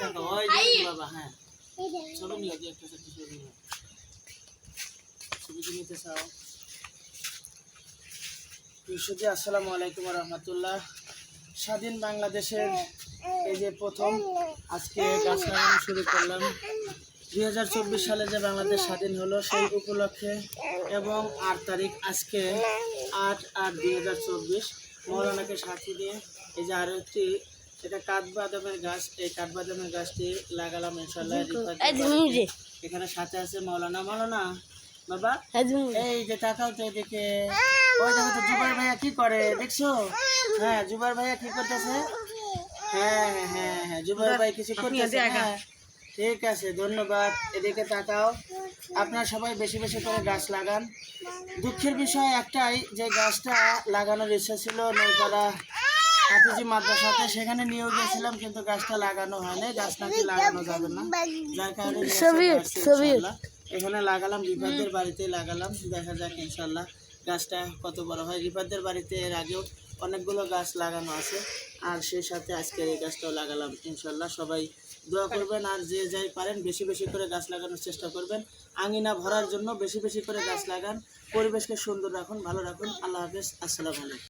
তাকাও ওই যে বাবা হ্যাঁ ছবি নিয়ে যে একটা ছবি নিয়ে ছবি নিতে চাও বিশুদ্ধি। আসসালামু আলাইকুম ওয়া রাহমাতুল্লাহ। স্বাধীন বাংলাদেশের এই যে প্রথম আজকে গাছ লাগানো শুরু করলাম 2024 সালে যে বাংলাদেশ স্বাধীন হলো সেই উপলক্ষে এবং 8 তারিখ আজকে 8/8/2024 মৌলানাকে সাথী দিয়ে এই যে আরো একটি এটা কাঠবাদামের গাছ, এই কাঠবাদামের গাছটি লাগালাম ইনশাআল্লাহ। এখানে সাথে আছে মৌলানা। মৌলানা বাবা এই যে তাকাও তো এদিকে, ওই দেখো তো জুবাইর ভাইয়া কি করে দেখছো? হ্যাঁ জুবাইর ভাইয়া কি করতেছে? হ্যাঁ হ্যাঁ হ্যাঁ জুবাইর ভাই কিছু করতেছে। হ্যাঁ ঠিক আছে ধন্যবাদ। এদিকে তাকাও। আপনারা সবাই বেশি বেশি করে গাছ লাগান। দুঃখের বিষয় একটাই যে গাছটা লাগানোর ইচ্ছা ছিল নৌপাড়া হাফিজি মাদ্রাসাতে, সেখানে নিয়েও গেছিলাম কিন্তু গাছটা লাগানো হয় না। গাছ নাকি লাগানো যাবে না, যার কারণে এখানে লাগালাম। রিফাতদের বাড়িতে লাগালাম, দেখা যাক ইনশাল্লাহ গাছটা কত বড় হয়। রিফাতদের বাড়িতে এর আগেও অনেকগুলো গাছ লাগানো আছে, আর সেই সাথে আজকে এই গাছটাও লাগালাম ইনশাল্লাহ। সবাই দোয়া করবেন আর যে যাই পারেন বেশি বেশি করে গাছ লাগানোর চেষ্টা করবেন। আঙিনা ভরার জন্য বেশি বেশি করে গাছ লাগান, পরিবেশকে সুন্দর রাখুন, ভালো রাখুন। আল্লাহ হাফেজ, আসসালামু আলাইকুম।